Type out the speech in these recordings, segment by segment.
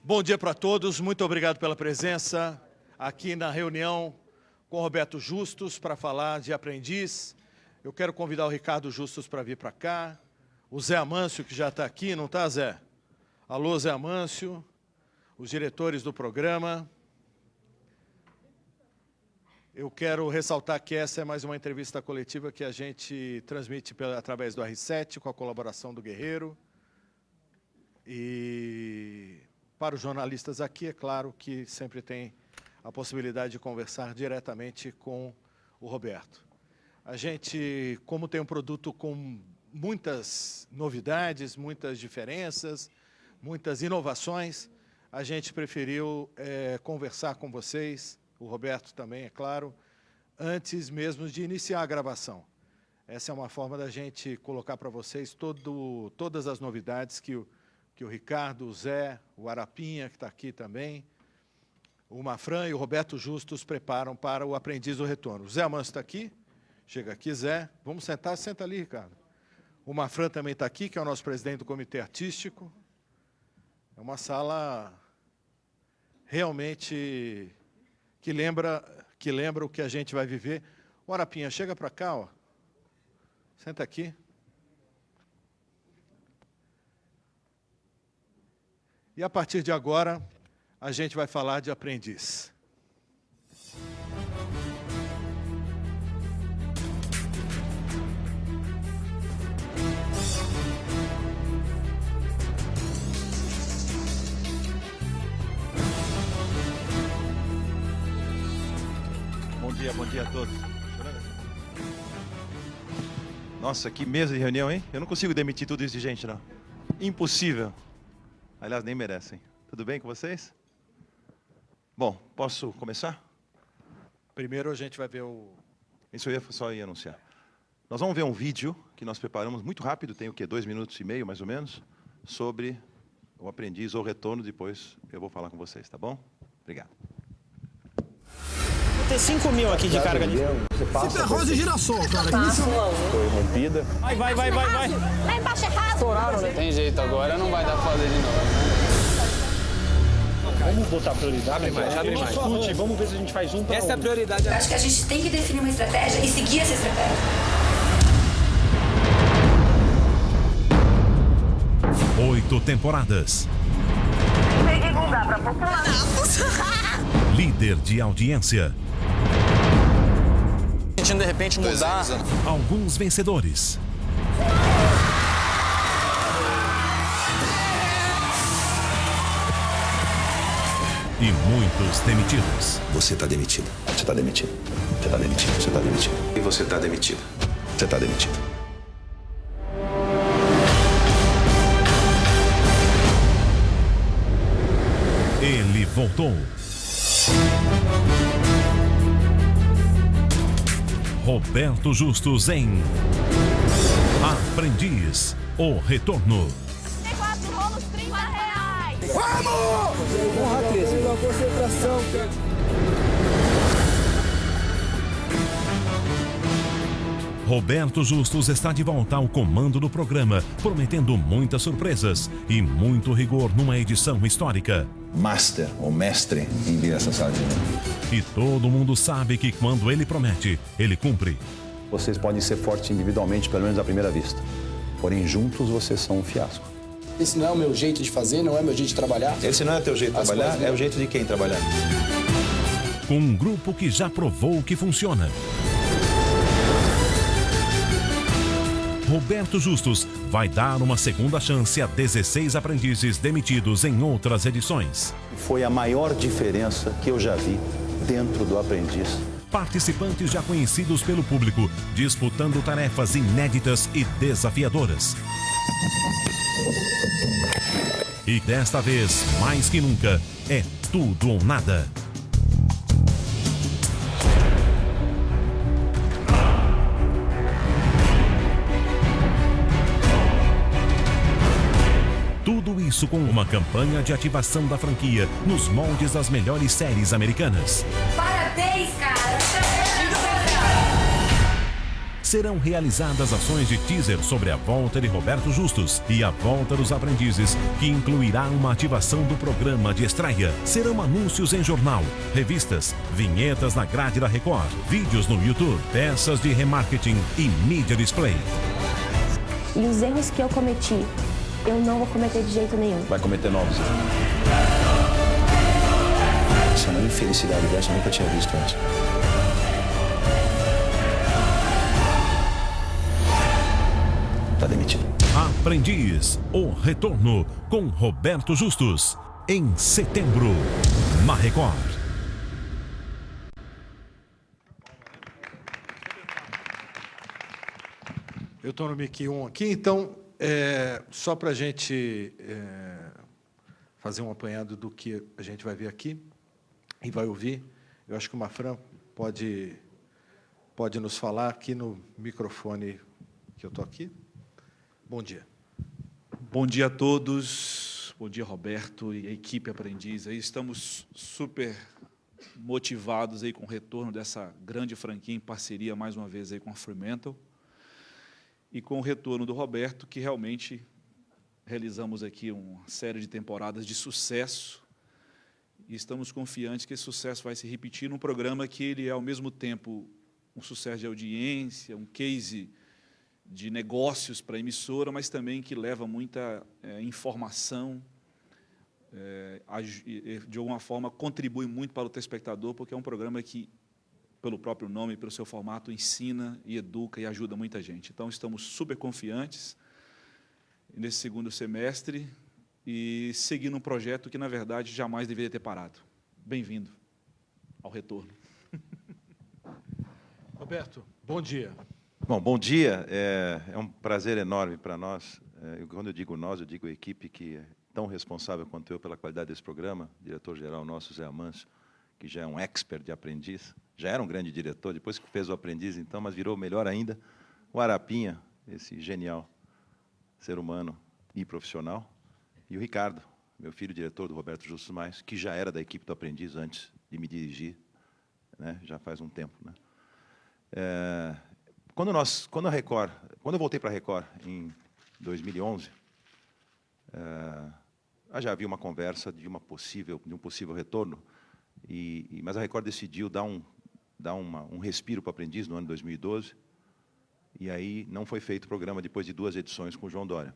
Bom dia para todos, muito obrigado pela presença aqui na reunião com o Roberto Justus para falar de aprendiz. Eu quero convidar o Ricardo Justus para vir para cá, o Zé Amâncio, que já está aqui, não está, Zé? Alô, Zé Amâncio, os diretores do programa. Eu quero ressaltar que essa é mais uma entrevista coletiva que a gente transmite através do R7, com a colaboração do Guerreiro. E para os jornalistas aqui, é claro que sempre tem a possibilidade de conversar diretamente com o Roberto. A gente, como tem um produto com muitas novidades, muitas diferenças, muitas inovações, a gente preferiu conversar com vocês, o Roberto também, é claro, antes mesmo de iniciar a gravação. Essa é uma forma da gente colocar para vocês todas as novidades que o Ricardo, o Zé, o Arapinha, que está aqui também, o Mafran e o Roberto Justus preparam para o Aprendiz do Retorno. O Zé Amâncio está aqui, chega aqui, Zé. Vamos sentar, senta ali, Ricardo. O Mafran também está aqui, que é o nosso presidente do Comitê Artístico. É uma sala realmente que lembra o que a gente vai viver. O Arapinha, chega para cá, ó. Senta aqui. E a partir de agora, a gente vai falar de aprendiz. Bom dia a todos. Nossa, que mesa de reunião, hein? Eu não consigo demitir tudo isso de gente, não. Impossível. Aliás, nem merecem. Tudo bem com vocês? Bom, posso começar? Primeiro a gente vai ver o... Isso eu só ia anunciar. Nós vamos ver um vídeo que nós preparamos muito rápido, tem o quê? 2 minutos e meio, mais ou menos, sobre o aprendiz ou retorno. Depois eu vou falar com vocês, tá bom? Obrigado. Vou ter 5 mil aqui de carga ali. Sempre arroz e girassol, cara. Foi rompida. Vai. Lá embaixo é raso. Estouraram, né? Tem jeito, agora não vai dar pra fazer de novo. Vamos botar prioridade, abre mais. Discute, vamos ver se a gente faz junto. Essa é a prioridade. Eu acho que a gente tem que definir uma estratégia e seguir essa estratégia. 8 temporadas. Divulgar pra população. Líder de audiência. Sentindo de repente mudar. Alguns vencedores. E muitos demitidos. Você está demitido. Você está demitido. Você está demitido. Você está demitido. E você está demitido. Você está demitido. Ele voltou. Roberto Justus em Aprendiz, o Retorno. 4 rolos, R$30. Vamos! Porra, 13. Uma concentração, cara. Roberto Justus está de volta ao comando do programa, prometendo muitas surpresas e muito rigor numa edição histórica. Master, ou mestre, em vir essa sala de reunião. E todo mundo sabe que quando ele promete, ele cumpre. Vocês podem ser fortes individualmente, pelo menos à primeira vista. Porém, juntos vocês são um fiasco. Esse não é o meu jeito de fazer, não é o meu jeito de trabalhar. Esse não é teu jeito de trabalhar, é o jeito de quem trabalhar. Com um grupo que já provou que funciona. Roberto Justus vai dar uma segunda chance a 16 aprendizes demitidos em outras edições. Foi a maior diferença que eu já vi dentro do aprendiz. Participantes já conhecidos pelo público, disputando tarefas inéditas e desafiadoras. E desta vez, mais que nunca, é tudo ou nada. Tudo isso com uma campanha de ativação da franquia nos moldes das melhores séries americanas. Parabéns, cara! serão realizadas ações de teaser sobre a volta de Roberto Justus e a volta dos aprendizes, que incluirá uma ativação do programa de estreia. Serão anúncios em jornal, revistas, vinhetas na grade da Record, vídeos no YouTube, peças de remarketing e mídia display. E os erros que eu cometi, eu não vou cometer de jeito nenhum. Vai cometer novos. Essa é uma infelicidade dessa eu nunca tinha visto antes. Tá demitido. Aprendiz, o retorno com Roberto Justus, em setembro, na Record. Eu estou no mic 1 aqui, então, só para a gente fazer um apanhado do que a gente vai ver aqui e vai ouvir, eu acho que o Mafran pode nos falar aqui no microfone que eu estou aqui. Bom dia. Bom dia a todos, bom dia Roberto e a equipe Aprendiz. Aí estamos super motivados aí com o retorno dessa grande franquia em parceria mais uma vez aí com a Fremantle e com o retorno do Roberto, que realmente realizamos aqui uma série de temporadas de sucesso e estamos confiantes que esse sucesso vai se repetir num programa que ele é ao mesmo tempo um sucesso de audiência, um case de negócios para a emissora, mas também que leva muita informação, de alguma forma contribui muito para o telespectador, porque é um programa que, pelo próprio nome, pelo seu formato, ensina e educa e ajuda muita gente. Então, estamos super confiantes nesse segundo semestre e seguindo um projeto que, na verdade, jamais deveria ter parado. Bem-vindo ao retorno. Roberto, bom dia. Bom, bom dia. É um prazer enorme para nós. Quando eu digo nós, eu digo a equipe que é tão responsável quanto eu pela qualidade desse programa, diretor-geral nosso, Zé Amâncio, que já é um expert de aprendiz, já era um grande diretor, depois que fez o aprendiz, então, mas virou melhor ainda, o Arapinha, esse genial ser humano e profissional, e o Ricardo, meu filho, diretor do Roberto Justus Mais, que já era da equipe do aprendiz antes de me dirigir, né, já faz um tempo, né. Quando eu voltei para a Record em 2011, já havia uma conversa de um possível retorno, mas a Record decidiu dar um respiro para o aprendiz no ano de 2012, e aí não foi feito o programa depois de 2 edições com o João Dória.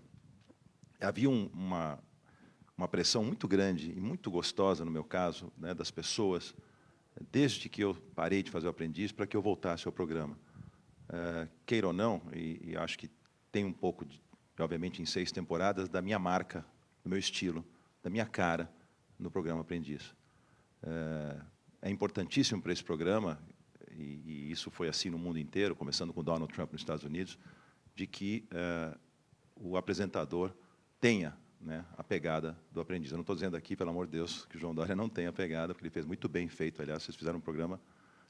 Havia uma pressão muito grande e muito gostosa, no meu caso, né, das pessoas, desde que eu parei de fazer o aprendiz, para que eu voltasse ao programa. Queira ou não, e acho que tem um pouco, obviamente, em 6 temporadas, da minha marca, do meu estilo, da minha cara no programa Aprendiz. É importantíssimo para esse programa, e isso foi assim no mundo inteiro, começando com Donald Trump nos Estados Unidos, de que o apresentador tenha, né, a pegada do aprendiz. Eu não estou dizendo aqui, pelo amor de Deus, que o João Dória não tem a pegada, porque ele fez muito bem feito. Aliás, vocês fizeram um programa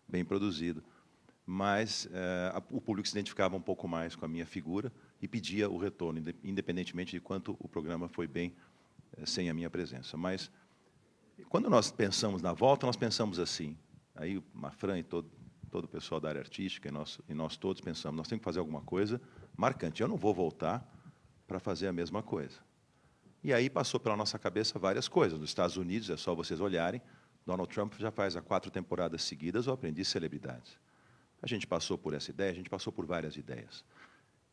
bem produzido. Mas o público se identificava um pouco mais com a minha figura e pedia o retorno, independentemente de quanto o programa foi bem sem a minha presença. Mas, quando nós pensamos na volta, nós pensamos assim. Aí o Mafran e todo o pessoal da área artística e nós todos pensamos, nós temos que fazer alguma coisa marcante. Eu não vou voltar para fazer a mesma coisa. E aí passou pela nossa cabeça várias coisas. Nos Estados Unidos, é só vocês olharem, Donald Trump já faz há 4 temporadas seguidas o Aprendiz Celebridades. A gente passou por essa ideia, a gente passou por várias ideias.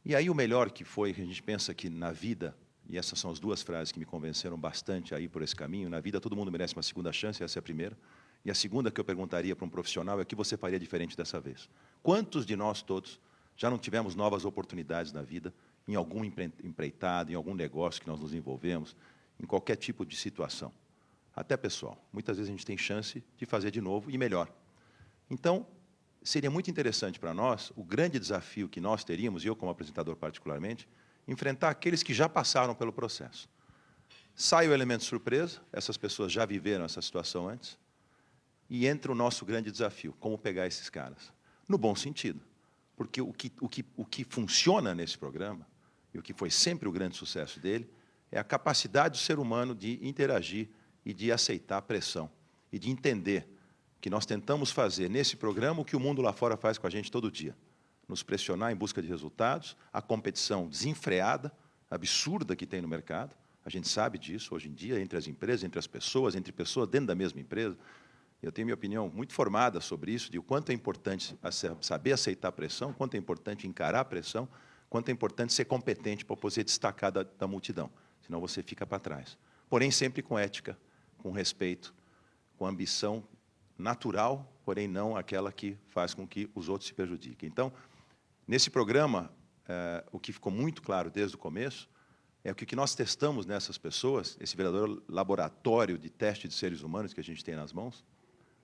E aí o melhor que foi, que a gente pensa que na vida, e essas são as 2 frases que me convenceram bastante a ir por esse caminho, na vida todo mundo merece uma segunda chance, essa é a primeira. E a segunda que eu perguntaria para um profissional é o que você faria diferente dessa vez. Quantos de nós todos já não tivemos novas oportunidades na vida, em algum empreitado, em algum negócio que nós nos envolvemos, em qualquer tipo de situação? Até pessoal. Muitas vezes a gente tem chance de fazer de novo e melhor. Então, seria muito interessante para nós, o grande desafio que nós teríamos, e eu como apresentador particularmente, enfrentar aqueles que já passaram pelo processo. Sai o elemento surpresa, essas pessoas já viveram essa situação antes, e entra o nosso grande desafio, como pegar esses caras. No bom sentido, porque o que funciona nesse programa, e o que foi sempre o grande sucesso dele, é a capacidade do ser humano de interagir e de aceitar a pressão, e de entender que nós tentamos fazer nesse programa o que o mundo lá fora faz com a gente todo dia. nos pressionar em busca de resultados, a competição desenfreada, absurda que tem no mercado. A gente sabe disso hoje em dia, entre as empresas, entre as pessoas, entre pessoas dentro da mesma empresa. Eu tenho minha opinião muito formada sobre isso, de o quanto é importante saber aceitar a pressão, quanto é importante encarar a pressão, quanto é importante ser competente para poder destacar da multidão, senão você fica para trás. Porém, sempre com ética, com respeito, com ambição natural, porém não aquela que faz com que os outros se prejudiquem. Então, nesse programa, o que ficou muito claro desde o começo é que o que nós testamos nessas pessoas, esse verdadeiro laboratório de teste de seres humanos que a gente tem nas mãos.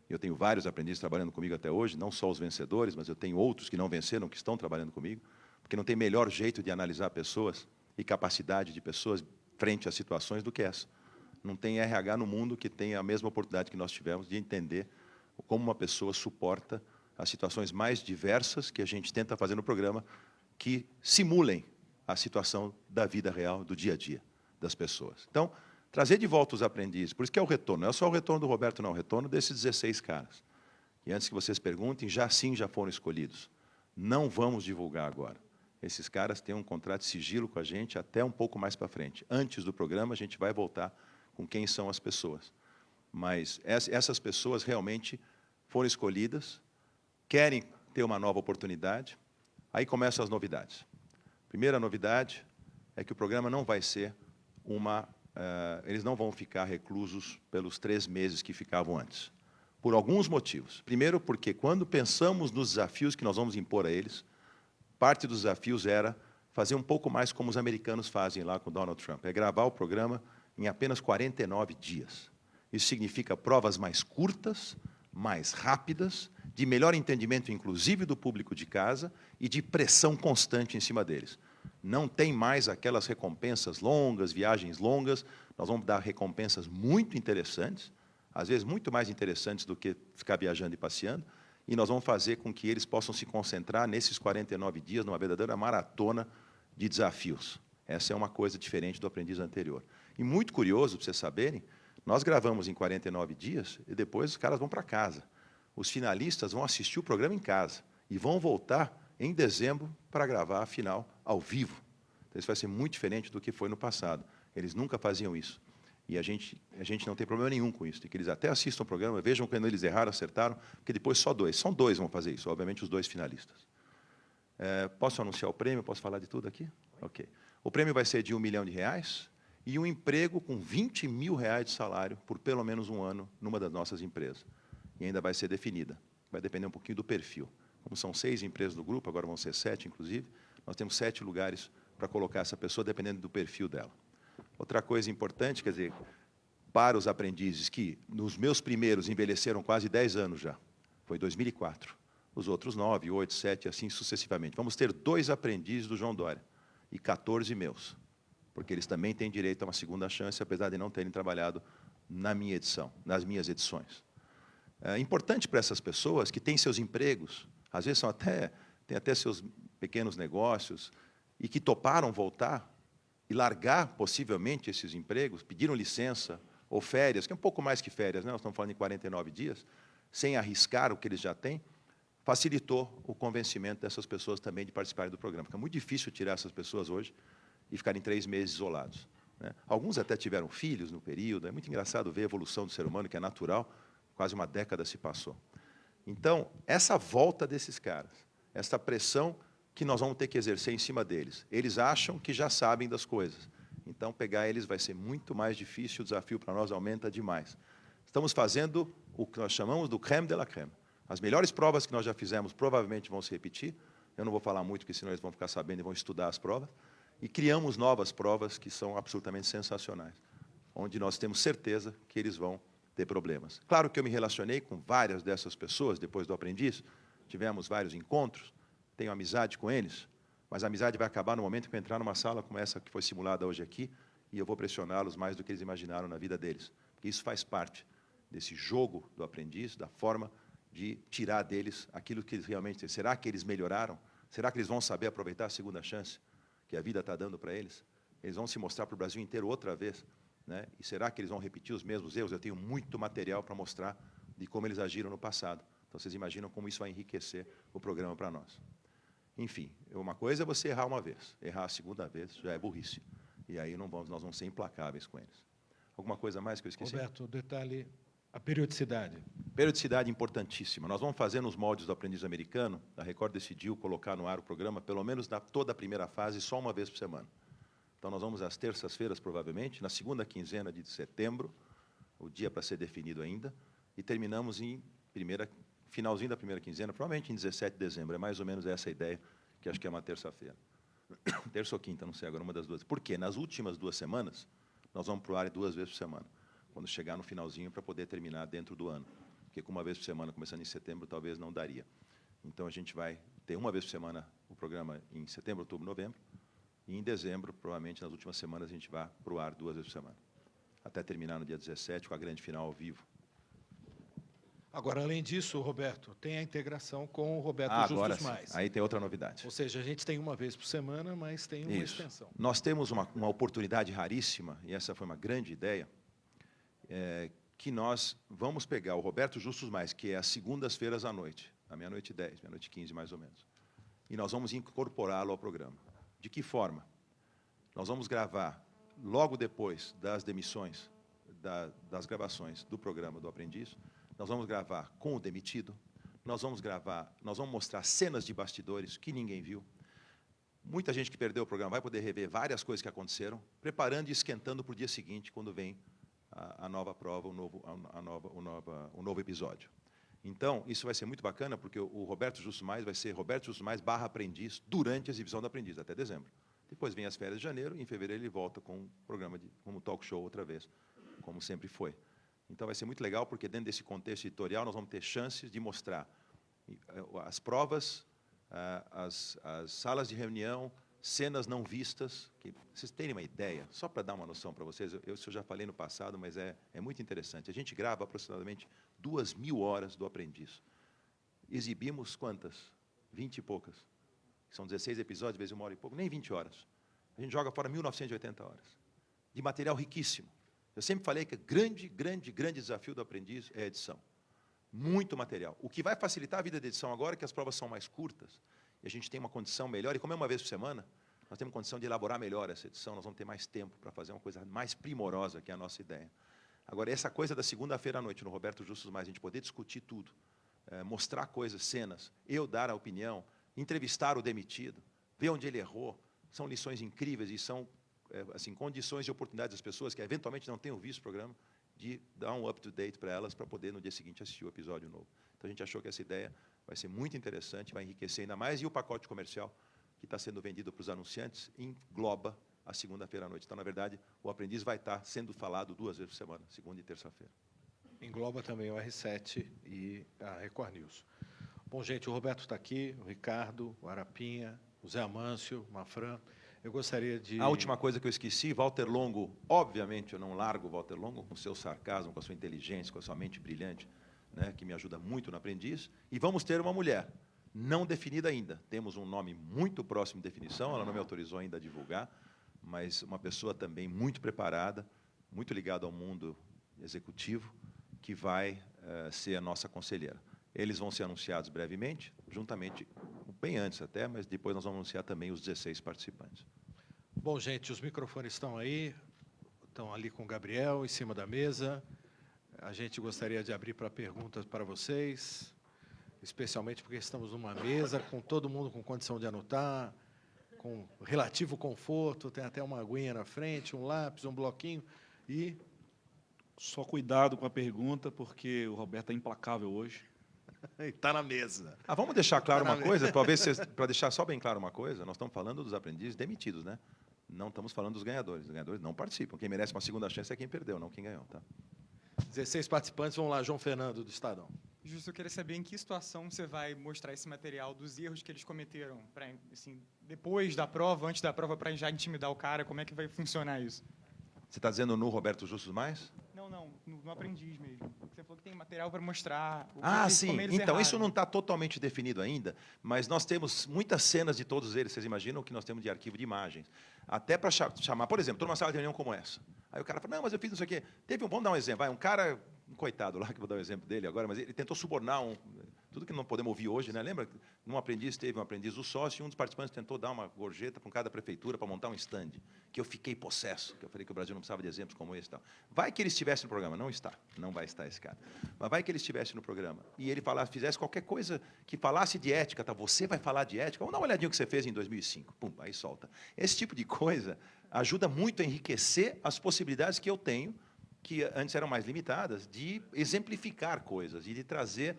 Eu tenho vários aprendizes trabalhando comigo até hoje, não só os vencedores, mas eu tenho outros que não venceram, que estão trabalhando comigo, porque não tem melhor jeito de analisar pessoas e capacidade de pessoas frente a situações do que essa. Não tem RH no mundo que tenha a mesma oportunidade que nós tivemos de entender como uma pessoa suporta as situações mais diversas que a gente tenta fazer no programa, que simulem a situação da vida real, do dia a dia das pessoas. Então, trazer de volta os aprendizes, por isso que é o retorno, não é só o retorno do Roberto, não, é o retorno desses 16 caras. E antes que vocês perguntem, já foram escolhidos. Não vamos divulgar agora. Esses caras têm um contrato de sigilo com a gente até um pouco mais para frente. Antes do programa, a gente vai voltar com quem são as pessoas. Mas essas pessoas realmente foram escolhidas, querem ter uma nova oportunidade, aí começam as novidades. Primeira novidade é que o programa não vai ser eles não vão ficar reclusos pelos 3 meses que ficavam antes. Por alguns motivos. Primeiro, porque quando pensamos nos desafios que nós vamos impor a eles, parte dos desafios era fazer um pouco mais como os americanos fazem lá com Donald Trump. É gravar o programa em apenas 49 dias. Isso significa provas mais curtas, mais rápidas, de melhor entendimento, inclusive, do público de casa e de pressão constante em cima deles. Não tem mais aquelas recompensas longas, viagens longas. Nós vamos dar recompensas muito interessantes, às vezes muito mais interessantes do que ficar viajando e passeando, e nós vamos fazer com que eles possam se concentrar nesses 49 dias numa verdadeira maratona de desafios. Essa é uma coisa diferente do aprendiz anterior. E muito curioso, para vocês saberem, nós gravamos em 49 dias e depois os caras vão para casa. Os finalistas vão assistir o programa em casa e vão voltar em dezembro para gravar a final ao vivo. Então, isso vai ser muito diferente do que foi no passado. Eles nunca faziam isso. E a gente não tem problema nenhum com isso, de que eles até assistam o programa, vejam quando eles erraram, acertaram, porque depois só 2. São 2 vão fazer isso, obviamente os 2 finalistas. Posso anunciar o prêmio? Posso falar de tudo aqui? Ok. O prêmio vai ser de R$1 milhão e um emprego com R$20 mil de salário por pelo menos um ano numa das nossas empresas. E ainda vai ser definida. Vai depender um pouquinho do perfil. Como são 6 empresas no grupo, agora vão ser 7, inclusive, nós temos 7 lugares para colocar essa pessoa, dependendo do perfil dela. Outra coisa importante, quer dizer, para os aprendizes que, nos meus primeiros, envelheceram quase 10 anos já, foi 2004. Os outros 9, 8, 7, assim sucessivamente. Vamos ter 2 aprendizes do João Dória e 14 meus, porque eles também têm direito a uma segunda chance, apesar de não terem trabalhado na minha edição, nas minhas edições. É importante para essas pessoas que têm seus empregos, às vezes têm até seus pequenos negócios, e que toparam voltar e largar, possivelmente, esses empregos, pediram licença ou férias, que é um pouco mais que férias, né? Nós estamos falando de 49 dias, sem arriscar o que eles já têm, facilitou o convencimento dessas pessoas também de participarem do programa. Porque é muito difícil tirar essas pessoas hoje e ficarem 3 meses isolados, né? Alguns até tiveram filhos no período, é muito engraçado ver a evolução do ser humano, que é natural, quase uma década se passou. Então, essa volta desses caras, essa pressão que nós vamos ter que exercer em cima deles. Eles acham que já sabem das coisas. Então, pegar eles vai ser muito mais difícil, o desafio para nós aumenta demais. Estamos fazendo o que nós chamamos do crème de la crème. As melhores provas que nós já fizemos provavelmente vão se repetir. Eu não vou falar muito, porque senão eles vão ficar sabendo e vão estudar as provas. E criamos novas provas que são absolutamente sensacionais, onde nós temos certeza que eles vão ter problemas. Claro que eu me relacionei com várias dessas pessoas depois do aprendiz, tivemos vários encontros, tenho amizade com eles, mas a amizade vai acabar no momento que eu entrar numa sala como essa que foi simulada hoje aqui, e eu vou pressioná-los mais do que eles imaginaram na vida deles. Isso faz parte desse jogo do aprendiz, da forma de tirar deles aquilo que eles realmente têm. Será que eles melhoraram? Será que eles vão saber aproveitar a segunda chance que a vida está dando para eles? Eles vão se mostrar para o Brasil inteiro outra vez, né? E será que eles vão repetir os mesmos erros? Eu tenho muito material para mostrar de como eles agiram no passado. Então, vocês imaginam como isso vai enriquecer o programa para nós. Enfim, uma coisa é você errar uma vez. Errar a segunda vez já é burrice. E aí nós vamos ser implacáveis com eles. Alguma coisa mais que eu esqueci? Roberto, detalhe, a periodicidade. Periodicidade importantíssima. Nós vamos fazer nos moldes do Aprendiz Americano. A Record decidiu colocar no ar o programa, pelo menos toda a primeira fase, só uma vez por semana. Então, nós vamos às terças-feiras, provavelmente, na segunda quinzena de setembro, o dia para ser definido ainda, e terminamos em finalzinho da primeira quinzena, provavelmente em 17 de dezembro. É mais ou menos essa a ideia, que acho que é uma terça-feira. Terça ou quinta, não sei agora, uma das duas. Por quê? Nas últimas 2 semanas, nós vamos para o ar 2 vezes por semana, quando chegar no finalzinho, para poder terminar dentro do ano. Porque com uma vez por semana, começando em setembro, talvez não daria. Então, a gente vai ter uma vez por semana o programa em setembro, outubro, novembro, e em dezembro, provavelmente, nas últimas semanas, a gente vai para o ar 2 vezes por semana, até terminar no dia 17, com a grande final ao vivo. Agora, além disso, Roberto, tem a integração com o Roberto agora Justus Mais. Aí tem outra novidade. Ou seja, a gente tem uma vez por semana, mas tem uma extensão. Nós temos uma oportunidade raríssima, e essa foi uma grande ideia, que nós vamos pegar o Roberto Justus Mais, que é às segundas-feiras à noite, à meia-noite 10, meia-noite 15, mais ou menos, e nós vamos incorporá-lo ao programa. De que forma? Nós vamos gravar, logo depois das demissões, das gravações do programa do Aprendiz, nós vamos gravar com o demitido, nós vamos mostrar cenas de bastidores que ninguém viu. Muita gente que perdeu o programa vai poder rever várias coisas que aconteceram, preparando e esquentando para o dia seguinte, quando vem a nova prova, o novo episódio. Então, isso vai ser muito bacana, porque o Roberto Justus Mais vai ser Roberto Justus Mais / Aprendiz durante a exibição do Aprendiz, até dezembro. Depois vem as férias de janeiro, e em fevereiro ele volta com um programa como talk show outra vez, como sempre foi. Então, vai ser muito legal, porque dentro desse contexto editorial nós vamos ter chances de mostrar as provas, as salas de reunião, cenas não vistas, que vocês terem uma ideia, só para dar uma noção para vocês, isso eu já falei no passado, mas é muito interessante. A gente grava aproximadamente 2.000 horas do Aprendiz. Exibimos quantas? 20 e poucas. São 16 episódios, vezes 1 hora e pouco, nem 20 horas. A gente joga fora 1.980 horas. De material riquíssimo. Eu sempre falei que o grande desafio do Aprendiz é a edição. Muito material. O que vai facilitar a vida da edição agora é que as provas são mais curtas, e a gente tem uma condição melhor, e como é uma vez por semana, nós temos condição de elaborar melhor essa edição, nós vamos ter mais tempo para fazer uma coisa mais primorosa, que é a nossa ideia. Agora, essa coisa da segunda-feira à noite, no Roberto Justus Mais, a gente poder discutir tudo, mostrar coisas, cenas, eu dar a opinião, entrevistar o demitido, ver onde ele errou, são lições incríveis e são assim, condições e oportunidades das pessoas que eventualmente não tenham visto o programa, de dar um up-to-date para elas, para poder, no dia seguinte, assistir o episódio novo. Então, a gente achou que essa ideia vai ser muito interessante, vai enriquecer ainda mais, e o pacote comercial que está sendo vendido para os anunciantes engloba a segunda-feira à noite. Então, na verdade, o Aprendiz vai estar sendo falado 2 vezes por semana, segunda e terça-feira. Engloba também o R7 e a Record News. Bom, gente, o Roberto está aqui, o Ricardo, o Arapinha, o Zé Amâncio, o Mafran. Eu gostaria de... A última coisa que eu esqueci, Walter Longo, obviamente eu não largo o Walter Longo com o seu sarcasmo, com a sua inteligência, com a sua mente brilhante, né, que me ajuda muito no Aprendiz. E vamos ter uma mulher, não definida ainda. Temos um nome muito próximo de definição, ela não me autorizou ainda a divulgar, mas uma pessoa também muito preparada, muito ligada ao mundo executivo, que vai ser a nossa conselheira. Eles vão ser anunciados brevemente, juntamente, bem antes até, mas depois nós vamos anunciar também os 16 participantes. Bom, gente, os microfones estão aí, estão ali com o Gabriel, em cima da mesa. A gente gostaria de abrir para perguntas para vocês, especialmente porque estamos numa mesa com todo mundo com condição de anotar, com relativo conforto, tem até uma aguinha na frente, um lápis, um bloquinho, e... Só cuidado com a pergunta, porque o Roberto é implacável hoje. Está na mesa. Vamos deixar claro uma coisa, talvez para deixar só bem claro uma coisa, nós estamos falando dos aprendizes demitidos, né? Não estamos falando dos ganhadores. Os ganhadores não participam. Quem merece uma segunda chance é quem perdeu, não quem ganhou, tá? 16 participantes, vamos lá, João Fernando, do Estadão. Justo, eu queria saber em que situação você vai mostrar esse material dos erros que eles cometeram, assim, depois da prova, antes da prova, para já intimidar o cara, como é que vai funcionar isso? Você está dizendo no Roberto Justus Mais? Não, no Aprendiz mesmo. Você falou que tem material para mostrar... Sim. Então, isso não está totalmente definido ainda, mas nós temos muitas cenas de todos eles, vocês imaginam o que nós temos de arquivo de imagens. Até para chamar, por exemplo, estou numa sala de reunião como essa. Aí o cara fala, não, mas eu fiz isso aqui. Vamos dar um exemplo. Um cara, um coitado lá, que eu vou dar o exemplo dele agora, mas ele tentou subornar tudo que não podemos ouvir hoje, né? Lembra? Num aprendiz teve um aprendiz do sócio e um dos participantes tentou dar uma gorjeta para cada prefeitura para montar um stand, que eu fiquei possesso, que eu falei que o Brasil não precisava de exemplos como esse e tal. Vai que ele estivesse no programa, não está, não vai estar esse cara. Mas vai que ele estivesse no programa e ele fizesse qualquer coisa que falasse de ética, tá? Você vai falar de ética? Vamos dar uma olhadinha no que você fez em 2005. Pum, aí solta. Esse tipo de coisa ajuda muito a enriquecer as possibilidades que eu tenho, que antes eram mais limitadas, de exemplificar coisas e de trazer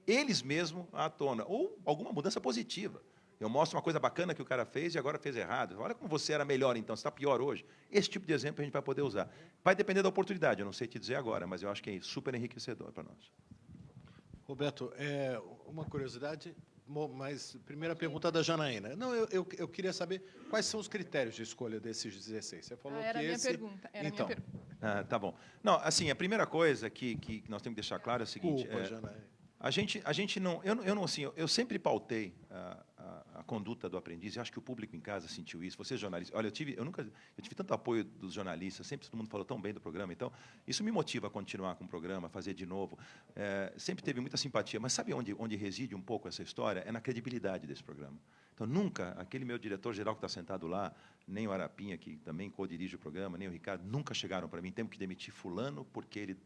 eles mesmos à tona, ou alguma mudança positiva. Eu mostro uma coisa bacana que o cara fez e agora fez errado. Olha como você era melhor então, você está pior hoje. Esse tipo de exemplo a gente vai poder usar. Vai depender da oportunidade, eu não sei te dizer agora, mas eu acho que é super enriquecedor para nós. Roberto, uma curiosidade, mas primeira pergunta da Janaína. Não, eu queria saber quais são os critérios de escolha desses 16. Você falou era que minha esse... pergunta. Era então. minha pergunta. Tá bom. Não, assim, a primeira coisa que nós temos que deixar claro é o seguinte. Janaína. A gente não, eu sempre pautei a conduta do aprendiz. E acho que o público em casa sentiu isso. Você jornalista, olha, eu tive tanto apoio dos jornalistas. Sempre todo mundo falou tão bem do programa. Então isso me motiva a continuar com o programa, a fazer de novo. Sempre teve muita simpatia. Mas sabe onde reside um pouco essa história? É na credibilidade desse programa. Então nunca aquele meu diretor-geral que está sentado lá, nem o Arapinha que também co-dirige o programa, nem o Ricardo, nunca chegaram para mim. Temos que demitir fulano porque ele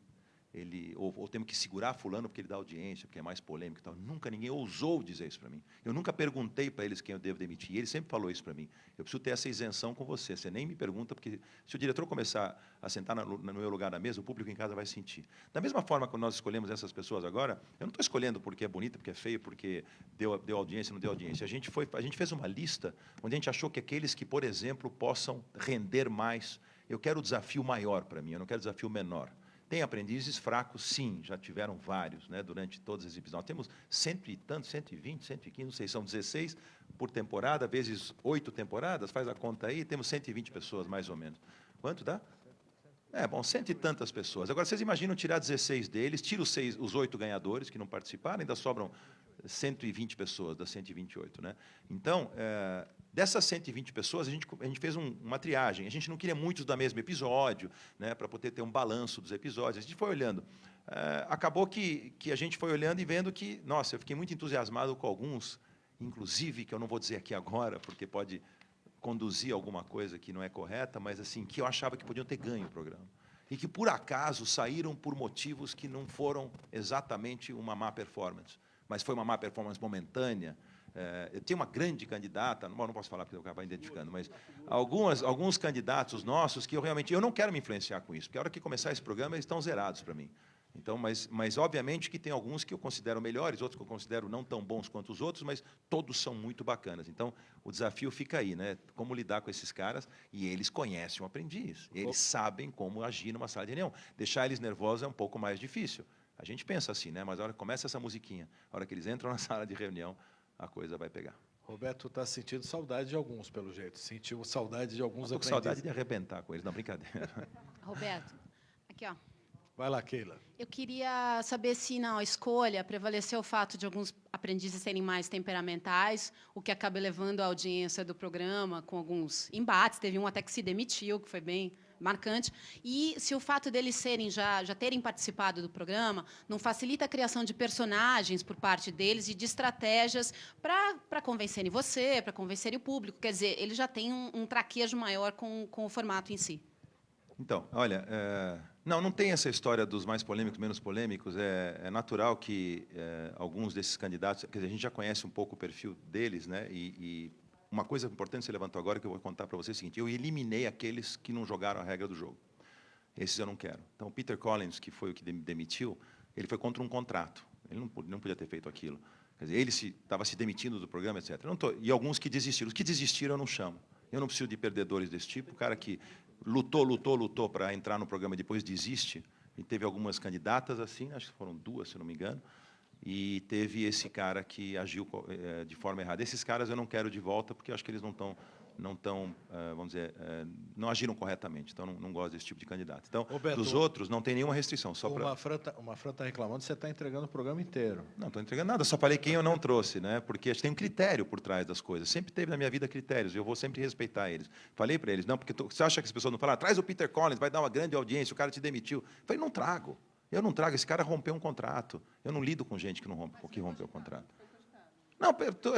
ou temos que segurar fulano porque ele dá audiência, porque é mais polêmico e tal. Nunca ninguém ousou dizer isso para mim. Eu nunca perguntei para eles quem eu devo demitir. E ele sempre falou isso para mim. Eu preciso ter essa isenção com você. Você nem me pergunta, porque se o diretor começar a sentar no meu lugar na mesa, o público em casa vai sentir. Da mesma forma que nós escolhemos essas pessoas agora, eu não estou escolhendo porque é bonito, porque é feio, porque deu audiência, não deu audiência. A gente fez uma lista onde a gente achou que aqueles que, por exemplo, possam render mais. Eu quero o desafio maior para mim, eu não quero o desafio menor. Tem aprendizes fracos? Sim, já tiveram vários, né, durante todos esses episódios. Nós temos 100 e tantos, 120, 115, não sei, são 16 por temporada, vezes 8 temporadas, faz a conta aí, temos 120 pessoas, mais ou menos. Quanto dá? Bom, 100 e tantas pessoas. Agora, vocês imaginam tirar 16 deles, tira os 8 ganhadores que não participaram, ainda sobram 120 pessoas das 128, né? Então, dessas 120 pessoas, a gente fez uma triagem. A gente não queria muitos do mesmo episódio, né, para poder ter um balanço dos episódios. A gente foi olhando. Acabou que a gente foi olhando e vendo que, nossa, eu fiquei muito entusiasmado com alguns, inclusive, que eu não vou dizer aqui agora, porque pode conduzir alguma coisa que não é correta, mas assim, que eu achava que podiam ter ganho o programa. E que, por acaso, saíram por motivos que não foram exatamente uma má performance, mas foi uma má performance momentânea. Eu tenho uma grande candidata, não posso falar porque eu vou acabar identificando, mas alguns candidatos nossos que eu não quero me influenciar com isso, porque a hora que começar esse programa, eles estão zerados para mim. Então, mas obviamente que tem alguns que eu considero melhores, outros que eu considero não tão bons quanto os outros, mas todos são muito bacanas. Então, o desafio fica aí, né? Como lidar com esses caras, e eles conhecem o aprendiz, eles sabem como agir numa sala de reunião. Deixar eles nervosos é um pouco mais difícil. A gente pensa assim, né? Mas a hora que começa essa musiquinha, a hora que eles entram na sala de reunião, a coisa vai pegar. Roberto está sentindo saudade de alguns, pelo jeito. Sentiu saudade de alguns aprendizes. Saudade de arrebentar com eles, não, brincadeira. Roberto, aqui, ó. Vai lá, Keila. Eu queria saber se na escolha prevaleceu o fato de alguns aprendizes serem mais temperamentais, o que acaba levando a audiência do programa com alguns embates. Teve um até que se demitiu, que foi bem marcante. E se o fato deles já terem participado do programa não facilita a criação de personagens por parte deles e de estratégias para convencerem você, para convencerem o público. Quer dizer, ele já tem um traquejo maior com o formato em si. Então, olha, não tem essa história dos mais polêmicos, menos polêmicos. É natural que alguns desses candidatos, quer dizer, a gente já conhece um pouco o perfil deles, né? E uma coisa importante que você levantou agora, que eu vou contar para você, é o seguinte: eu eliminei aqueles que não jogaram a regra do jogo. Esses eu não quero. Então, o Peter Collins, que foi o que demitiu, ele foi contra um contrato. Ele não podia ter feito aquilo. Quer dizer, ele estava se demitindo do programa, etc. E alguns que desistiram. Os que desistiram eu não chamo. Eu não preciso de perdedores desse tipo. O cara que lutou para entrar no programa e depois desiste. E teve algumas candidatas assim, acho que foram 2, se não me engano. E teve esse cara que agiu de forma errada. Esses caras eu não quero de volta, porque eu acho que eles não estão, vamos dizer, não agiram corretamente. Então, não gosto desse tipo de candidato. Então, Roberto, dos outros, não tem nenhuma restrição. Só uma Fran está reclamando que você está entregando o programa inteiro. Não estou entregando nada, só falei quem eu não trouxe, né? Porque tem um critério por trás das coisas. Sempre teve na minha vida critérios, e eu vou sempre respeitar eles. Falei para eles, não, porque você acha que as pessoas não falam, traz o Peter Collins, vai dar uma grande audiência, o cara te demitiu. Eu falei, não trago. Eu não trago, esse cara rompeu um contrato. Eu não lido com gente que rompeu o contrato. Não,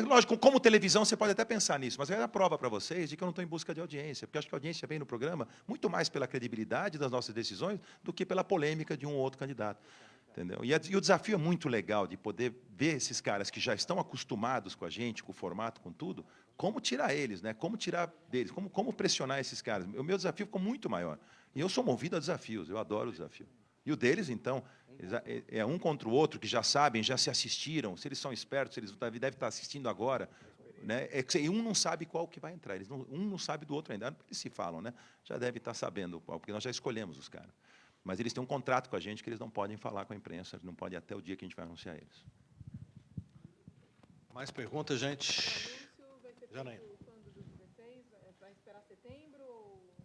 lógico, como televisão você pode até pensar nisso, mas é a prova para vocês de que eu não estou em busca de audiência, porque acho que a audiência vem no programa muito mais pela credibilidade das nossas decisões do que pela polêmica de um ou outro candidato. Entendeu? E o desafio é muito legal de poder ver esses caras que já estão acostumados com a gente, com o formato, com tudo, como tirar eles, né? Como tirar deles, como pressionar esses caras. O meu desafio ficou muito maior. E eu sou movido a desafios, eu adoro o desafio. E o deles, então, é um contra o outro, que já sabem, já se assistiram, se eles são espertos, eles devem estar assistindo agora. Né? E um não sabe qual que vai entrar, um não sabe do outro ainda, eles se falam, né? Já deve estar sabendo qual, porque nós já escolhemos os caras. Mas eles têm um contrato com a gente que eles não podem falar com a imprensa, não podem até o dia que a gente vai anunciar eles. Mais perguntas, gente? Janaína.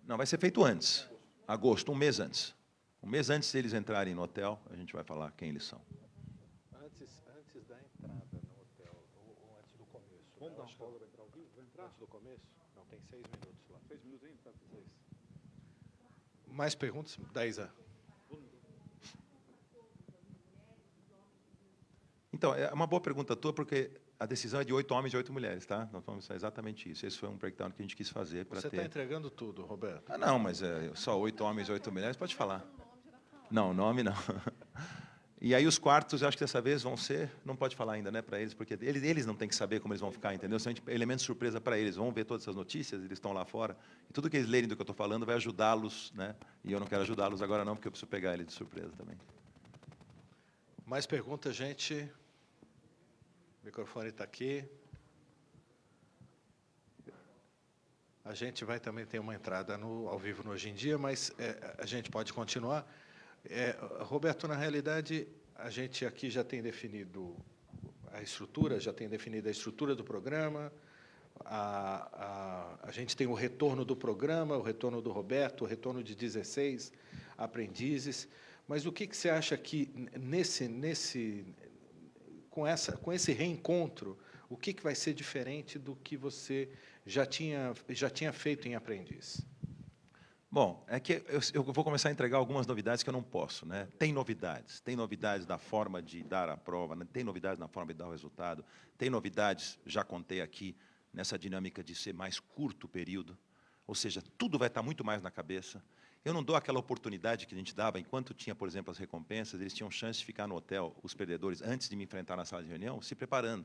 Não, vai ser feito antes, agosto, um mês antes. Um mês antes deles entrarem no hotel, a gente vai falar quem eles são. Antes da entrada no hotel, ou antes do começo. Vamos dar uma pausa para entrar ao vivo? Vai entrar? Antes do começo? Não, tem 6 minutos lá. 6 minutos ainda? Tá, 6. Mais perguntas? 10 a. Então, é uma boa pergunta tua, porque a decisão é de 8 homens e 8 mulheres, tá? Nós vamos fazer exatamente isso. Esse foi um breakdown que a gente quis fazer para ter... Você está entregando tudo, Roberto. Ah, não, mas só 8 homens e 8 mulheres, pode falar. Não, nome não. E aí os quartos, eu acho que dessa vez vão ser... Não pode falar ainda, né, para eles, porque eles não têm que saber como eles vão ficar, entendeu? São elementos de surpresa para eles. Vão ver todas essas notícias, eles estão lá fora. E tudo que eles lerem do que eu estou falando vai ajudá-los, né? E eu não quero ajudá-los agora não, porque eu preciso pegar eles de surpresa também. Mais perguntas, gente? O microfone está aqui. A gente vai também ter uma entrada ao vivo no Hoje em Dia, mas a gente pode continuar. Roberto, na realidade, a gente aqui já tem definido a estrutura, do programa, a gente tem o retorno do programa, o retorno do Roberto, o retorno de 16 aprendizes, mas o que você acha que, com esse reencontro, o que vai ser diferente do que você já tinha feito em Aprendiz? Bom, é que eu vou começar a entregar algumas novidades que eu não posso, né? Tem novidades da forma de dar a prova, né? Tem novidades na forma de dar o resultado, tem novidades, já contei aqui, nessa dinâmica de ser mais curto o período, ou seja, tudo vai estar muito mais na cabeça. Eu não dou aquela oportunidade que a gente dava, enquanto tinha, por exemplo, as recompensas, eles tinham chance de ficar no hotel, os perdedores, antes de me enfrentar na sala de reunião, se preparando.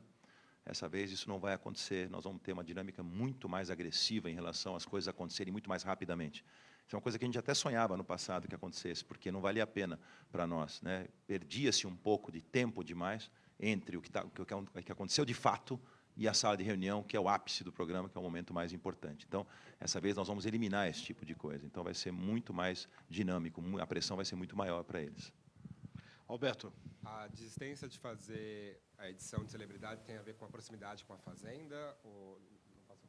Essa vez isso não vai acontecer, nós vamos ter uma dinâmica muito mais agressiva em relação às coisas acontecerem muito mais rapidamente. Isso é uma coisa que a gente até sonhava no passado que acontecesse, porque não valia a pena para nós, né? Perdia-se um pouco de tempo demais entre o que aconteceu de fato e a sala de reunião, que é o ápice do programa, que é o momento mais importante. Então, essa vez nós vamos eliminar esse tipo de coisa. Então, vai ser muito mais dinâmico, a pressão vai ser muito maior para eles. Alberto. A desistência de fazer a edição de celebridade tem a ver com a proximidade com a Fazenda? Ou...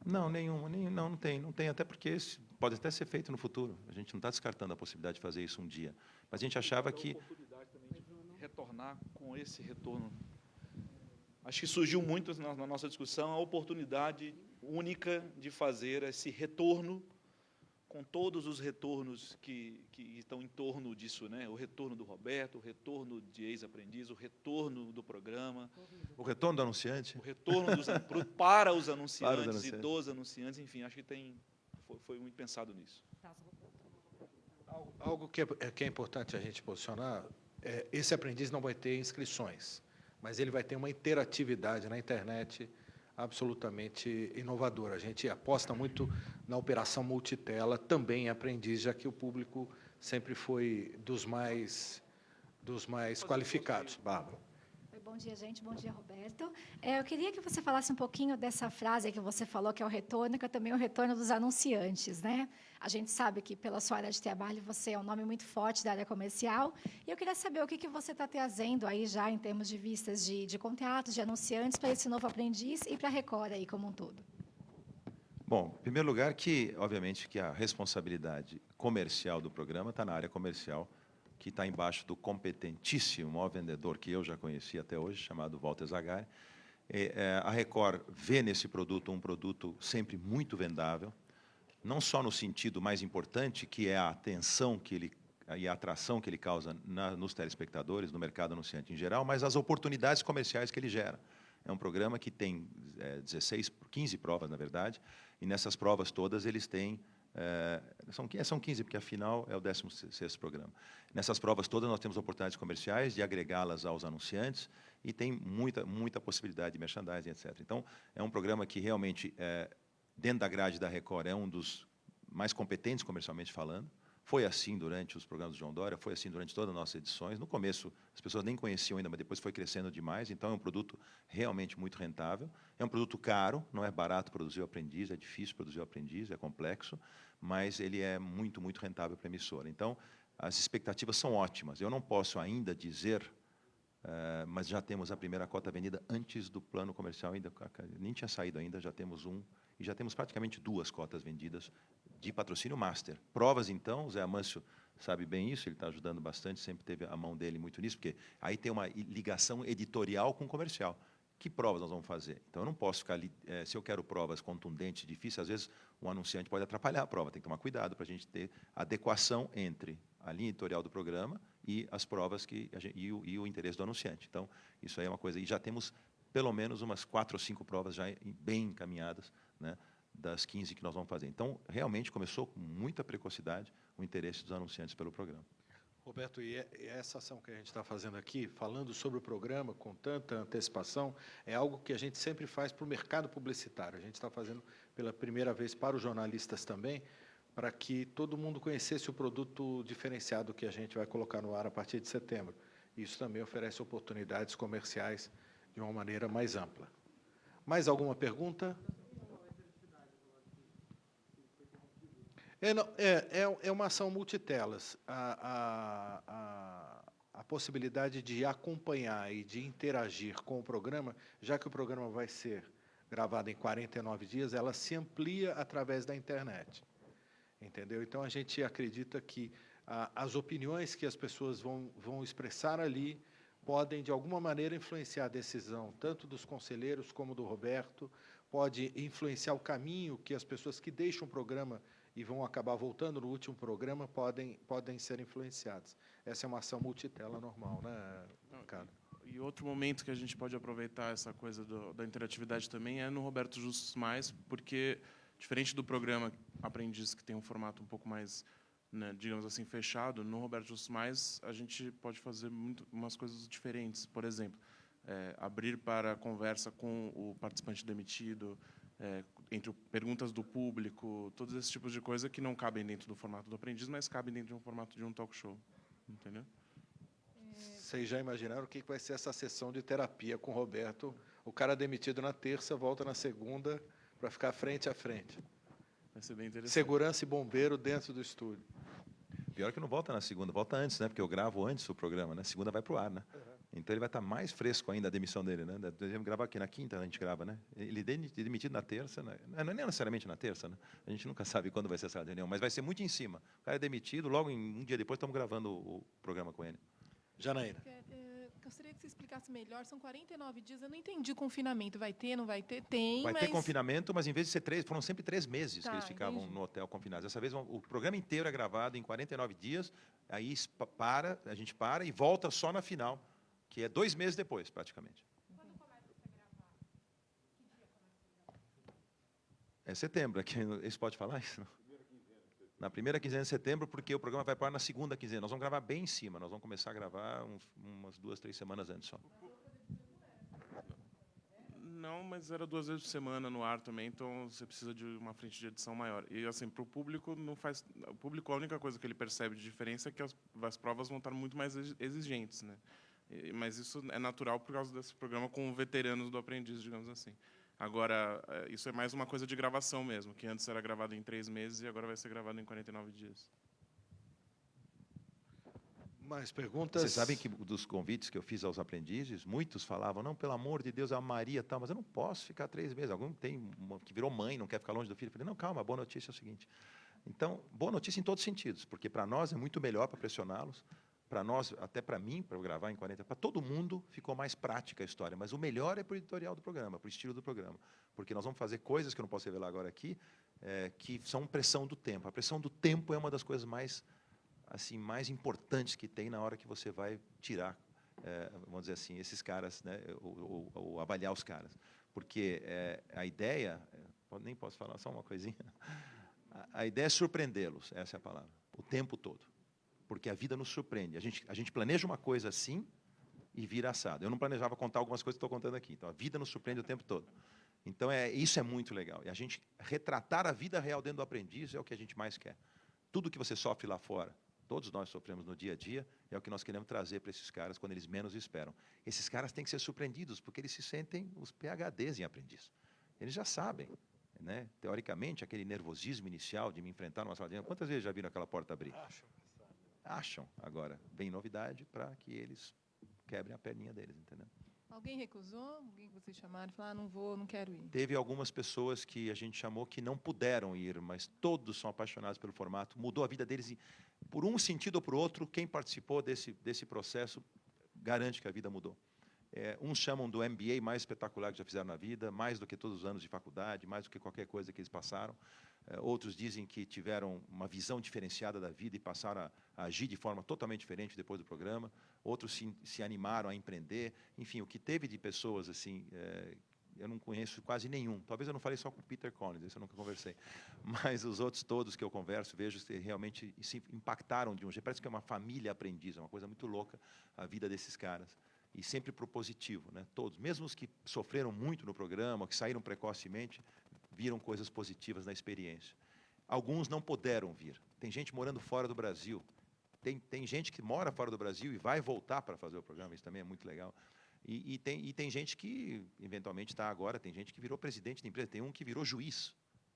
Não, nenhuma. Não tem, até porque pode até ser feito no futuro. A gente não está descartando a possibilidade de fazer isso um dia. Mas a gente achava que... oportunidade também de retornar com esse retorno. Acho que surgiu muito na nossa discussão a oportunidade única de fazer esse retorno com todos os retornos que estão em torno disso, né? O retorno do Roberto, o retorno de ex-aprendiz, o retorno do programa. O retorno do anunciante? O retorno para os anunciantes e dos anunciantes, enfim, acho que foi muito pensado nisso. Algo que é importante a gente posicionar, esse aprendiz não vai ter inscrições, mas ele vai ter uma interatividade na internet absolutamente inovadora. A gente aposta muito na operação multitela, também em Aprendiz, já que o público sempre foi dos mais qualificados. Bárbara. Bom dia, gente. Bom dia, Roberto. Eu queria que você falasse um pouquinho dessa frase que você falou, que é o retorno, que é também o retorno dos anunciantes, né? A gente sabe que, pela sua área de trabalho, você é um nome muito forte da área comercial. E eu queria saber o que você está trazendo aí já em termos de vistas de contratos, de anunciantes, para esse novo aprendiz e para a Record aí como um todo. Bom, em primeiro lugar, obviamente, que a responsabilidade comercial do programa está na área comercial, que está embaixo do competentíssimo maior vendedor que eu já conheci até hoje, chamado Walter Zagari. A Record vê nesse produto um produto sempre muito vendável, não só no sentido mais importante, que é a atenção que ele e a atração que ele causa nos telespectadores, no mercado anunciante em geral, mas as oportunidades comerciais que ele gera. É um programa que tem 15 provas, na verdade, e nessas provas todas eles têm... são 15, porque afinal é o 16º programa. Nessas provas todas nós temos oportunidades comerciais de agregá-las aos anunciantes e tem muita possibilidade de merchandising, etc. Então, é um programa que realmente, dentro da grade da Record, é um dos mais competentes comercialmente falando. Foi assim durante os programas do João Dória, foi assim durante todas as nossas edições. No começo, as pessoas nem conheciam ainda, mas depois foi crescendo demais. Então, é um produto realmente muito rentável. É um produto caro, não é barato produzir o Aprendiz, é difícil produzir o Aprendiz, é complexo, mas ele é muito rentável para a emissora. Então, as expectativas são ótimas. Eu não posso ainda dizer, mas já temos a primeira cota vendida antes do plano comercial, ainda nem tinha saído ainda, já temos um, e já temos praticamente 2 cotas vendidas de patrocínio master. Provas, então, o Zé Amâncio sabe bem isso, ele está ajudando bastante, sempre teve a mão dele muito nisso, porque aí tem uma ligação editorial com comercial. Que provas nós vamos fazer? Então, eu não posso ficar ali, se eu quero provas contundentes, difíceis, às vezes um anunciante pode atrapalhar a prova, tem que tomar cuidado para a gente ter adequação entre a linha editorial do programa e as provas e o interesse do anunciante. Então, isso aí é uma coisa, e já temos pelo menos umas 4 ou 5 provas já bem encaminhadas, né, das 15 que nós vamos fazer. Então, realmente começou com muita precocidade o interesse dos anunciantes pelo programa. Roberto, e essa ação que a gente está fazendo aqui, falando sobre o programa com tanta antecipação, é algo que a gente sempre faz para o mercado publicitário. A gente está fazendo pela primeira vez para os jornalistas também, para que todo mundo conhecesse o produto diferenciado que a gente vai colocar no ar a partir de setembro. Isso também oferece oportunidades comerciais de uma maneira mais ampla. Mais alguma pergunta? É uma ação multitelas. A possibilidade de acompanhar e de interagir com o programa, já que o programa vai ser gravado em 49 dias, ela se amplia através da internet. Entendeu? Então, a gente acredita que as opiniões que as pessoas vão expressar ali podem, de alguma maneira, influenciar a decisão, tanto dos conselheiros como do Roberto, pode influenciar o caminho que as pessoas que deixam o programa e vão acabar voltando no último programa, podem ser influenciados. Essa é uma ação multitela normal, né, Ricardo? E outro momento que a gente pode aproveitar essa coisa da interatividade também é no Roberto Justus Mais, porque, diferente do programa Aprendiz, que tem um formato um pouco mais, né, digamos assim, fechado, no Roberto Justus Mais a gente pode fazer umas coisas diferentes. Por exemplo, abrir para conversa com o participante demitido, entre perguntas do público, todos esses tipos de coisa que não cabem dentro do formato do Aprendiz, mas cabem dentro de um formato de um talk show. Entendeu? Vocês já imaginaram o que vai ser essa sessão de terapia com o Roberto? O cara demitido na terça, volta na segunda para ficar frente a frente. Vai ser bem interessante. Segurança e bombeiro dentro do estúdio. Pior que não volta na segunda, volta antes, né? Porque eu gravo antes o programa, né? Segunda vai para o ar, né? Então ele vai estar mais fresco ainda a demissão dele, né? Devemos gravar aqui na quinta, a gente grava, né? Ele demitido na terça, né? Não é nem necessariamente na terça, né? A gente nunca sabe quando vai ser essa reunião, mas vai ser muito em cima. O cara é demitido, logo um dia depois estamos gravando o programa com ele. Janaína. Gostaria que você explicasse melhor. São 49 dias, eu não entendi o confinamento. Vai ter, não vai ter? Tem, vai ter confinamento, mas em vez de ser 3, foram sempre 3 meses que eles ficavam no hotel confinados. Dessa vez o programa inteiro é gravado em 49 dias, aí a gente para e volta só na final, que é 2 meses depois, praticamente. Quando começa a gravar? Que dia começa a gravar? É setembro. Aqui, eles podem falar isso? Não? Na primeira quinzena de setembro, porque o programa vai para na segunda quinzena. Nós vamos gravar bem em cima, nós vamos começar a gravar umas 2, 3 semanas antes só. Não, mas era 2 vezes por semana no ar também, então você precisa de uma frente de edição maior. E assim, para o público não faz. O público, a única coisa que ele percebe de diferença é que as provas vão estar muito mais exigentes, né? Mas isso é natural por causa desse programa com veteranos do Aprendiz, digamos assim. Agora, isso é mais uma coisa de gravação mesmo, que antes era gravado em 3 meses e agora vai ser gravado em 49 dias. Mais perguntas? Vocês sabem que dos convites que eu fiz aos aprendizes, muitos falavam, não, pelo amor de Deus, a Maria tal, mas eu não posso ficar 3 meses. Algum tem uma que virou mãe, não quer ficar longe do filho. Eu falei, não, calma, a boa notícia é o seguinte. Então, boa notícia em todos os sentidos, porque para nós é muito melhor para pressioná-los, para nós, até para mim, para eu gravar em 40, para todo mundo ficou mais prática a história, mas o melhor é para o editorial do programa, para o estilo do programa, porque nós vamos fazer coisas que eu não posso revelar agora aqui, que são pressão do tempo. A pressão do tempo é uma das coisas mais assim mais importantes que tem na hora que você vai tirar, vamos dizer assim, esses caras, né, ou avaliar os caras. Porque a ideia, nem posso falar só uma coisinha, a ideia é surpreendê-los, essa é a palavra, o tempo todo. Porque a vida nos surpreende. A gente planeja uma coisa assim e vira assado. Eu não planejava contar algumas coisas que estou contando aqui. Então, a vida nos surpreende o tempo todo. Então, isso é muito legal. E a gente retratar a vida real dentro do aprendiz é o que a gente mais quer. Tudo que você sofre lá fora, todos nós sofremos no dia a dia, é o que nós queremos trazer para esses caras quando eles menos esperam. Esses caras têm que ser surpreendidos, porque eles se sentem os PhDs em aprendiz. Eles já sabem, né? Teoricamente, aquele nervosismo inicial de me enfrentar numa sala de aula. Quantas vezes já viram aquela porta abrir? Acham. Agora, vem novidade para que eles quebrem a perninha deles, entendeu? Alguém recusou? Alguém que vocês chamaram e falaram, não vou, não quero ir? Teve algumas pessoas que a gente chamou que não puderam ir, mas todos são apaixonados pelo formato. Mudou a vida deles, e, por um sentido ou por outro, quem participou desse processo garante que a vida mudou. Uns chamam do MBA mais espetacular que já fizeram na vida, mais do que todos os anos de faculdade, mais do que qualquer coisa que eles passaram. Outros dizem que tiveram uma visão diferenciada da vida e passaram a agir de forma totalmente diferente depois do programa. Outros se animaram a empreender. Enfim, o que teve de pessoas assim, eu não conheço quase nenhum. Talvez eu não falei só com o Peter Collins, esse eu nunca conversei. Mas os outros todos que eu converso, vejo que realmente se impactaram de um jeito. Parece que é uma família aprendiz, é uma coisa muito louca a vida desses caras. E sempre propositivo, né? Todos, mesmo os que sofreram muito no programa, que saíram precocemente, viram coisas positivas na experiência. Alguns não puderam vir. Tem gente morando fora do Brasil. Tem gente que mora fora do Brasil e vai voltar para fazer o programa, isso também é muito legal. E tem gente que, eventualmente, está agora, tem gente que virou presidente da empresa, tem um que virou juiz.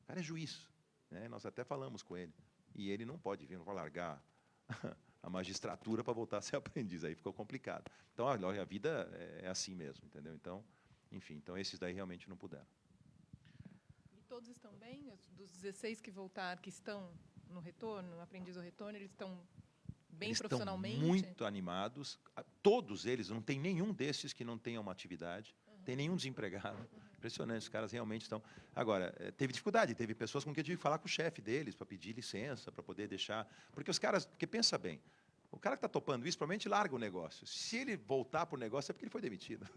O cara é juiz, né? Nós até falamos com ele. E ele não pode vir, não vai largar a magistratura para voltar a ser aprendiz. Aí ficou complicado. Então, a vida é assim mesmo, entendeu? Então, enfim, então esses daí realmente não puderam. E todos estão bem? Dos 16 que voltaram, que estão no retorno, no aprendiz ao retorno, eles estão bem eles profissionalmente? Estão muito animados. Todos eles, não tem nenhum desses que não tenha uma atividade, tem nenhum desempregado. Impressionante, os caras realmente estão... Agora, teve dificuldade, teve pessoas com quem eu tive que falar com o chefe deles para pedir licença, para poder deixar... Porque os caras... Porque pensa bem, o cara que está topando isso provavelmente larga o negócio. Se ele voltar para o negócio é porque ele foi demitido.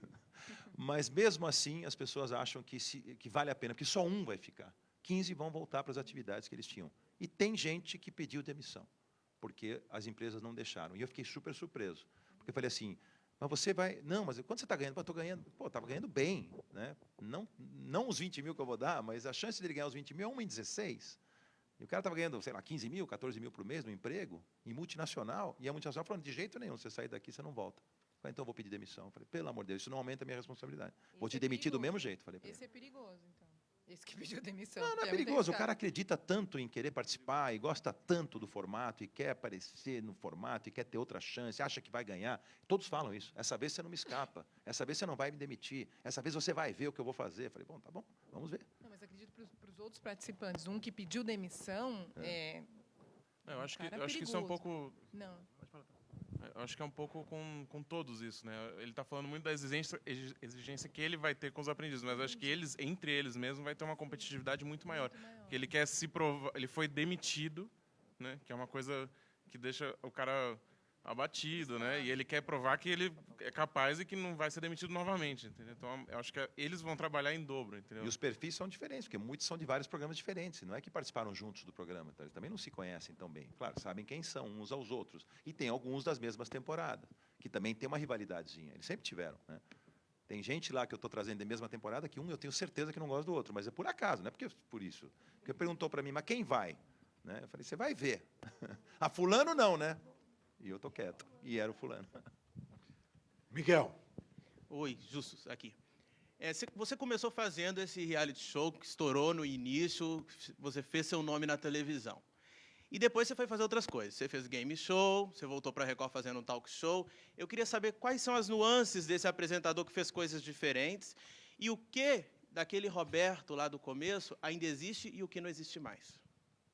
Mas, mesmo assim, as pessoas acham que vale a pena, porque só um vai ficar. 15 vão voltar para as atividades que eles tinham. E tem gente que pediu demissão, porque as empresas não deixaram. E eu fiquei super surpreso, porque eu falei assim... Mas você vai... Não, mas quanto você está ganhando? Estou ganhando... Pô, estava ganhando bem, né? Não os 20 mil que eu vou dar, mas a chance de ele ganhar os 20 mil é 1 em 16. E o cara estava ganhando, sei lá, 15 mil, 14 mil por mês no emprego, em multinacional, e a multinacional falando, de jeito nenhum, você sair daqui, você não volta. Eu falei, então eu vou pedir demissão. Eu falei, pelo amor de Deus, isso não aumenta a minha responsabilidade. Vou te demitir do mesmo jeito. Falei, esse é perigoso, então. Esse que pediu demissão. Não é perigoso. O cara acredita tanto em querer participar e gosta tanto do formato e quer aparecer no formato e quer ter outra chance, acha que vai ganhar. Todos falam isso. Essa vez você não me escapa. Essa vez você não vai me demitir. Essa vez você vai ver o que eu vou fazer. Eu falei, bom, tá bom, vamos ver. Não, mas acredito para os outros participantes, um que pediu demissão eu acho que isso é um pouco... Não. Pode falar. Eu acho que é um pouco com todos isso, né? Ele está falando muito da exigência que ele vai ter com os aprendizes, mas eu acho que entre eles mesmos, vai ter uma competitividade muito maior. Porque ele quer se provar, ele foi demitido, né? Que é uma coisa que deixa o cara abatido, né? E ele quer provar que ele é capaz e que não vai ser demitido novamente, entendeu? Então, eu acho que eles vão trabalhar em dobro, entendeu? E os perfis são diferentes, porque muitos são de vários programas diferentes. Não é que participaram juntos do programa, então eles também não se conhecem tão bem. Claro, sabem quem são uns aos outros. E tem alguns das mesmas temporadas, que também tem uma rivalidadezinha. Eles sempre tiveram, né? Tem gente lá que eu estou trazendo da mesma temporada que eu tenho certeza que não gosta do outro, mas é por acaso, não é porque por isso. Porque perguntou para mim, mas quem vai? Né? Eu falei, você vai ver. A fulano não, né? E eu tô quieto. E era o fulano. Miguel. Oi, Justus, aqui. Você começou fazendo esse reality show que estourou no início, você fez seu nome na televisão. E depois você foi fazer outras coisas. Você fez game show, você voltou para a Record fazendo um talk show. Eu queria saber quais são as nuances desse apresentador que fez coisas diferentes e o que daquele Roberto lá do começo ainda existe e o que não existe mais.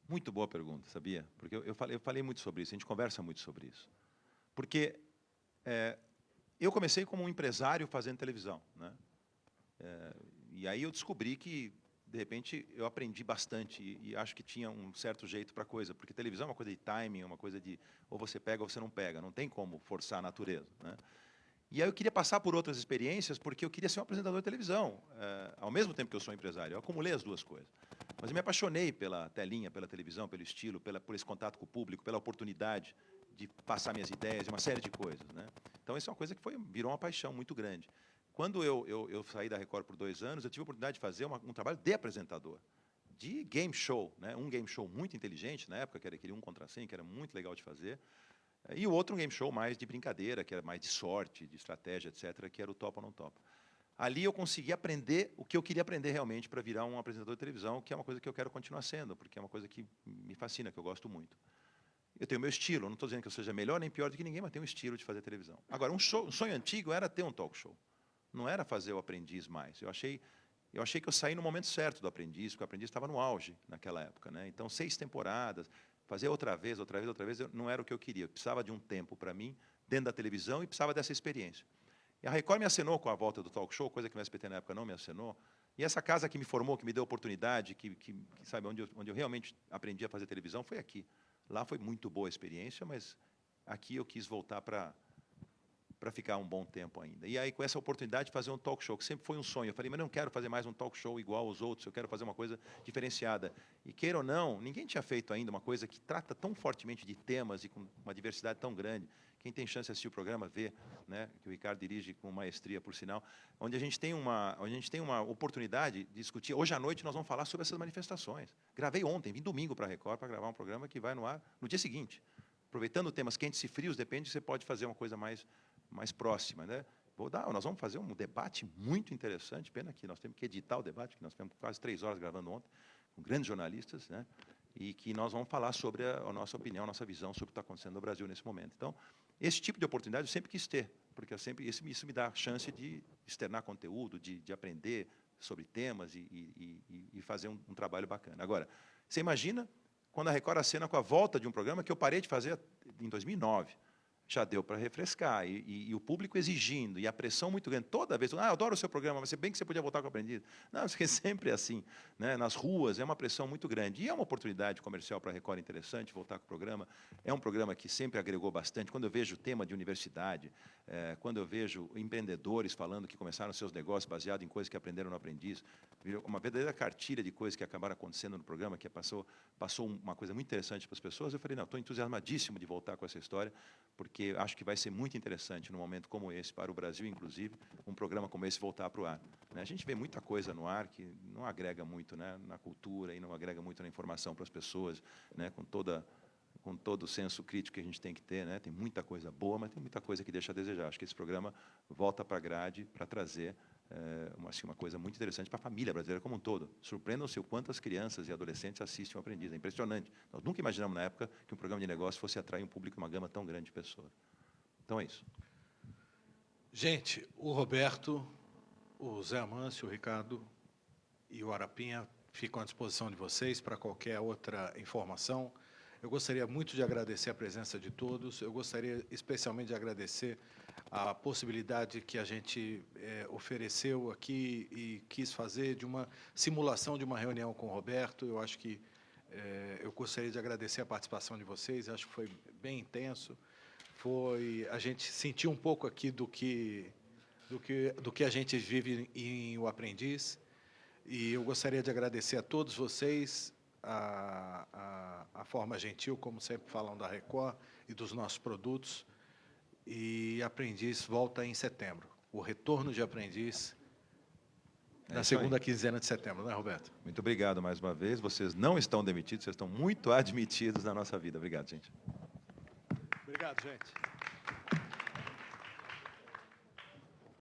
Muito boa pergunta, sabia? Porque eu falei muito sobre isso, a gente conversa muito sobre isso. Porque eu comecei como um empresário fazendo televisão, né? E aí eu descobri que de repente, eu aprendi bastante e acho que tinha um certo jeito para a coisa, porque televisão é uma coisa de timing, é uma coisa de ou você pega ou você não pega, não tem como forçar a natureza, né? E aí eu queria passar por outras experiências, porque eu queria ser um apresentador de televisão, ao mesmo tempo que eu sou empresário. Eu acumulei as duas coisas. Mas eu me apaixonei pela telinha, pela televisão, pelo estilo, por esse contato com o público, pela oportunidade de passar minhas ideias, uma série de coisas, né? Então, isso é uma coisa que virou uma paixão muito grande. Quando eu saí da Record por 2 anos, eu tive a oportunidade de fazer um trabalho de apresentador, de game show, né? Um game show muito inteligente na época, que era aquele 1 contra 100, que era muito legal de fazer. E o outro um game show mais de brincadeira, que era mais de sorte, de estratégia, etc., que era o Topa ou Não Topa. Ali eu consegui aprender o que eu queria aprender realmente para virar um apresentador de televisão, que é uma coisa que eu quero continuar sendo, porque é uma coisa que me fascina, que eu gosto muito. Eu tenho o meu estilo, não estou dizendo que eu seja melhor nem pior do que ninguém, mas tenho um estilo de fazer televisão. Agora, um sonho antigo era ter um talk show. Não era fazer o Aprendiz mais. Eu achei que eu saí no momento certo do Aprendiz, porque o Aprendiz estava no auge naquela época, né? Então, 6 temporadas, fazer outra vez, não era o que eu queria. Eu precisava de um tempo para mim, dentro da televisão, e precisava dessa experiência. E a Record me acenou com a volta do talk show, coisa que o SBT na época não me acenou. E essa casa que me formou, que me deu oportunidade, sabe, onde eu realmente aprendi a fazer televisão, foi aqui. Lá foi muito boa a experiência, mas aqui eu quis voltar para ficar um bom tempo ainda. E aí, com essa oportunidade de fazer um talk show, que sempre foi um sonho, eu falei, mas não quero fazer mais um talk show igual aos outros, eu quero fazer uma coisa diferenciada. E queira ou não, ninguém tinha feito ainda uma coisa que trata tão fortemente de temas e com uma diversidade tão grande. Quem tem chance de assistir o programa, vê, né, que o Ricardo dirige com maestria, por sinal, onde a gente tem uma oportunidade de discutir. Hoje à noite nós vamos falar sobre essas manifestações. Gravei ontem, vim domingo para a Record para gravar um programa que vai no ar no dia seguinte. Aproveitando temas quentes e frios, depende, você pode fazer uma coisa mais próxima, né? Nós vamos fazer um debate muito interessante, pena que nós temos que editar o debate, que nós tivemos quase 3 horas gravando ontem, com grandes jornalistas, né? E que nós vamos falar sobre a nossa opinião, a nossa visão sobre o que está acontecendo no Brasil nesse momento. Então, esse tipo de oportunidade eu sempre quis ter, porque isso me dá a chance de externar conteúdo, de aprender sobre temas e fazer um trabalho bacana. Agora, você imagina quando a Record acena com a volta de um programa que eu parei de fazer em 2009. Já deu para refrescar, e o público exigindo, e a pressão muito grande, toda vez, eu adoro o seu programa, mas bem que você podia voltar com o Aprendiz. Não, isso é sempre assim, né? Nas ruas, é uma pressão muito grande, e é uma oportunidade comercial para a Record interessante, voltar com o programa, é um programa que sempre agregou bastante. Quando eu vejo o tema de universidade, quando eu vejo empreendedores falando que começaram seus negócios baseados em coisas que aprenderam no Aprendiz, uma verdadeira cartilha de coisas que acabaram acontecendo no programa, que passou uma coisa muito interessante para as pessoas, eu falei, não, estou entusiasmadíssimo de voltar com essa história, porque acho que vai ser muito interessante num momento como esse, para o Brasil, inclusive, um programa como esse voltar para o ar, né? A gente vê muita coisa no ar que não agrega muito, né, na cultura e não agrega muito na informação para as pessoas, né, com todo o senso crítico que a gente tem que ter, né? Tem muita coisa boa, mas tem muita coisa que deixa a desejar. Acho que esse programa volta para a grade para trazer uma coisa muito interessante para a família brasileira como um todo. Surpreendam-se o quanto as crianças e adolescentes assistem o Aprendiz. É impressionante. Nós nunca imaginamos, na época, que um programa de negócio fosse atrair um público, uma gama tão grande de pessoas. Então, é isso. Gente, o Roberto, o Zé Amâncio, o Ricardo e o Arapinha ficam à disposição de vocês para qualquer outra informação. Eu gostaria muito de agradecer a presença de todos. Eu gostaria especialmente de agradecer a possibilidade que a gente ofereceu aqui e quis fazer de uma simulação de uma reunião com o Roberto. Eu acho que eu gostaria de agradecer a participação de vocês. Acho que foi bem intenso. A gente sentiu um pouco aqui do que a gente vive em O Aprendiz. E eu gostaria de agradecer a todos vocês a forma gentil, como sempre falam da Record e dos nossos produtos. E Aprendiz volta em setembro. O retorno de Aprendiz na segunda quinzena de setembro, não é, Roberto? Muito obrigado mais uma vez. Vocês não estão demitidos, vocês estão muito admitidos na nossa vida. Obrigado, gente. Obrigado, gente.